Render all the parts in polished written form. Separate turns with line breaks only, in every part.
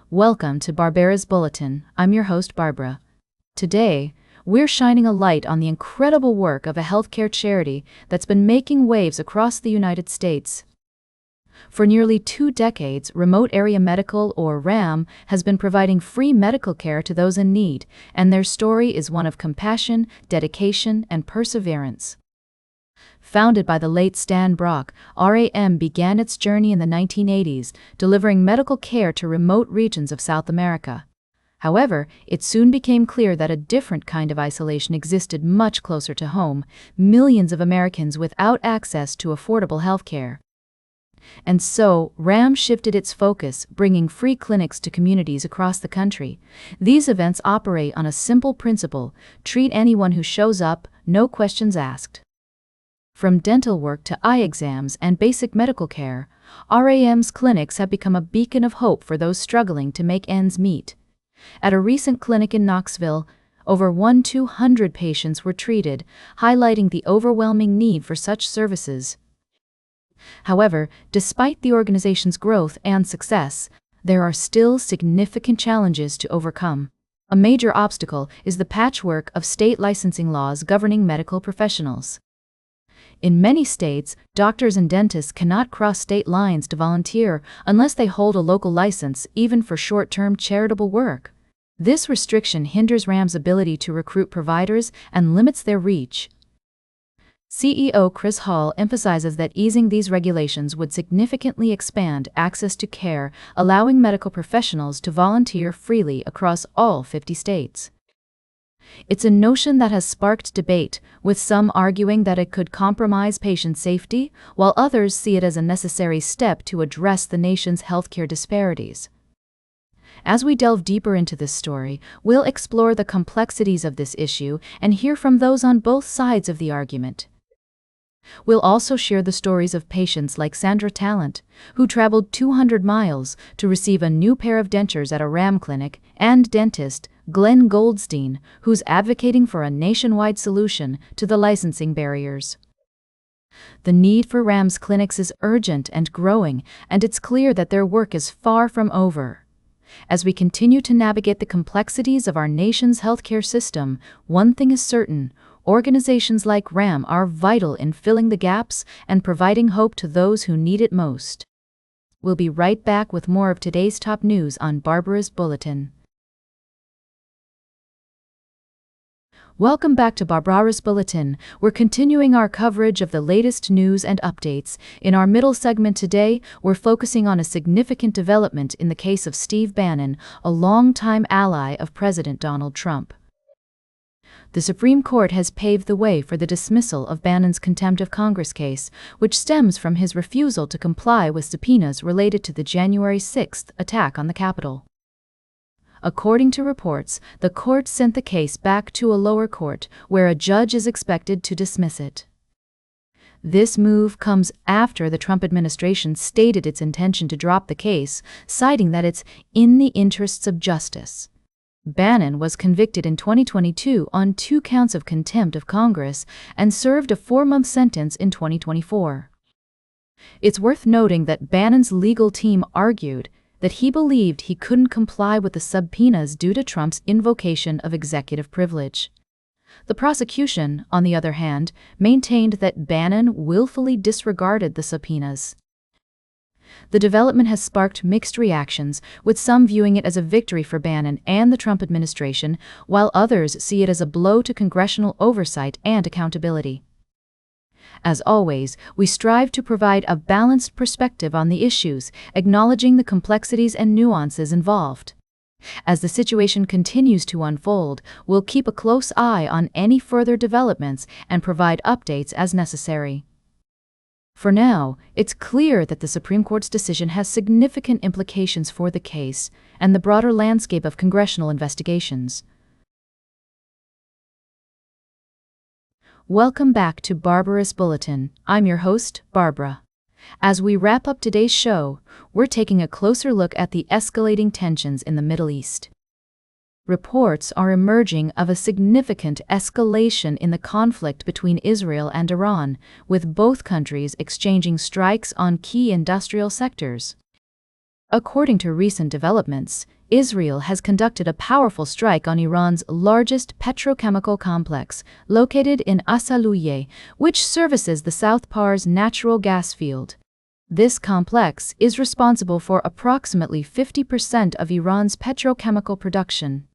Welcome to Barbara's Bulletin. I'm your host, Barbara. Today, we're shining a light on the incredible work of a healthcare charity that's been making waves across the United States. For nearly 2 decades, Remote Area Medical, or RAM, has been providing free medical care to those in need, and their story is one of compassion, dedication, and perseverance. Founded by the late Stan Brock, RAM began its journey in the 1980s, delivering medical care to remote regions of South America. However, it soon became clear that a different kind of isolation existed much closer to home: millions of Americans without access to affordable health care. And so, RAM shifted its focus, bringing free clinics to communities across the country. These events operate on a simple principle: treat anyone who shows up, no questions asked. From dental work to eye exams and basic medical care, RAM's clinics have become a beacon of hope for those struggling to make ends meet. At a recent clinic in Knoxville, over 200 patients were treated, highlighting the overwhelming need for such services. However, despite the organization's growth and success, there are still significant challenges to overcome. A major obstacle is the patchwork of state licensing laws governing medical professionals. In many states, doctors and dentists cannot cross state lines to volunteer unless they hold a local license, even for short-term charitable work. This restriction hinders RAM's ability to recruit providers and limits their reach. CEO Chris Hall emphasizes that easing these regulations would significantly expand access to care, allowing medical professionals to volunteer freely across all 50 states. It's a notion that has sparked debate, with some arguing that it could compromise patient safety, while others see it as a necessary step to address the nation's healthcare disparities. As we delve deeper into this story, we'll explore the complexities of this issue and hear from those on both sides of the argument. We'll also share the stories of patients like Sandra Talent, who traveled 200 miles to receive a new pair of dentures at a RAM clinic, and dentist Glen Goldstein, who's advocating for a nationwide solution to the licensing barriers. The need for RAM's clinics is urgent and growing, and it's clear that their work is far from over. As we continue to navigate the complexities of our nation's healthcare system, one thing is certain: organizations like RAM are vital in filling the gaps and providing hope to those who need it most. We'll be right back with more of today's top news on Barbara's Bulletin. Welcome back to Barbara's Bulletin. We're continuing our coverage of the latest news and updates. In our middle segment today, we're focusing on a significant development in the case of Steve Bannon, a longtime ally of President Donald Trump. The Supreme Court has paved the way for the dismissal of Bannon's contempt of Congress case, which stems from his refusal to comply with subpoenas related to the January 6th attack on the Capitol. According to reports, the court sent the case back to a lower court, where a judge is expected to dismiss it. This move comes after the Trump administration stated its intention to drop the case, citing that it's in the interests of justice. Bannon was convicted in 2022 on 2 counts of contempt of Congress and served a 4-month sentence in 2024. It's worth noting that Bannon's legal team argued that he believed he couldn't comply with the subpoenas due to Trump's invocation of executive privilege. The prosecution, on the other hand, maintained that Bannon willfully disregarded the subpoenas. The development has sparked mixed reactions, with some viewing it as a victory for Bannon and the Trump administration, while others see it as a blow to congressional oversight and accountability. As always, we strive to provide a balanced perspective on the issues, acknowledging the complexities and nuances involved. As the situation continues to unfold, we'll keep a close eye on any further developments and provide updates as necessary. For now, it's clear that the Supreme Court's decision has significant implications for the case and the broader landscape of congressional investigations. Welcome back to Barbara's Bulletin. I'm your host, Barbara. As we wrap up today's show, we're taking a closer look at the escalating tensions in the Middle East. Reports are emerging of a significant escalation in the conflict between Israel and Iran, with both countries exchanging strikes on key industrial sectors. According to recent developments, Israel has conducted a powerful strike on Iran's largest petrochemical complex, located in Asaluye, which services the South Pars natural gas field. This complex is responsible for approximately 50% of Iran's petrochemical production.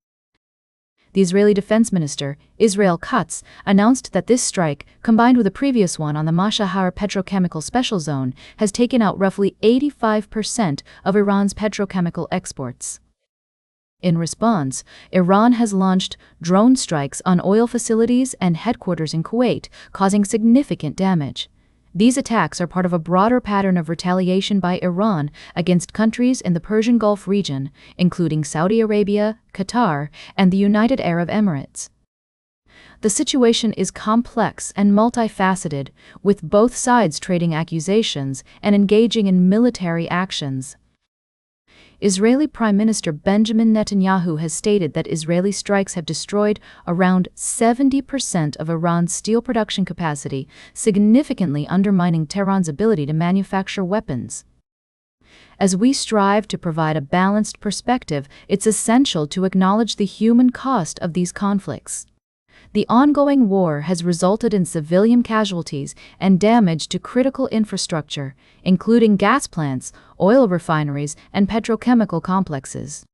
The Israeli Defense Minister, Israel Katz, announced that this strike, combined with a previous one on the Mashahar petrochemical special zone, has taken out roughly 85% of Iran's petrochemical exports. In response, Iran has launched drone strikes on oil facilities and headquarters in Kuwait, causing significant damage. These attacks are part of a broader pattern of retaliation by Iran against countries in the Persian Gulf region, including Saudi Arabia, Qatar, and the United Arab Emirates. The situation is complex and multifaceted, with both sides trading accusations and engaging in military actions. Israeli Prime Minister Benjamin Netanyahu has stated that Israeli strikes have destroyed around 70% of Iran's steel production capacity, significantly undermining Tehran's ability to manufacture weapons. As we strive to provide a balanced perspective, it's essential to acknowledge the human cost of these conflicts. The ongoing war has resulted in civilian casualties and damage to critical infrastructure, including gas plants, oil refineries, and petrochemical complexes.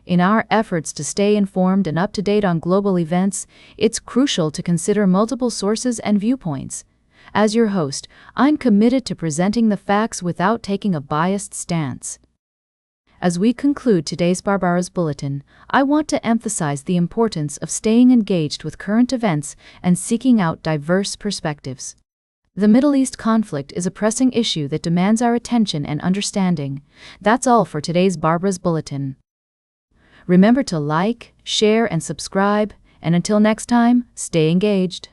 In our efforts to stay informed and up to date on global events, it's crucial to consider multiple sources and viewpoints. As your host, I'm committed to presenting the facts without taking a biased stance. As we conclude today's Barbara's Bulletin, I want to emphasize the importance of staying engaged with current events and seeking out diverse perspectives. The Middle East conflict is a pressing issue that demands our attention and understanding. That's all for today's Barbara's Bulletin. Remember to like, share, and subscribe, and until next time, stay engaged.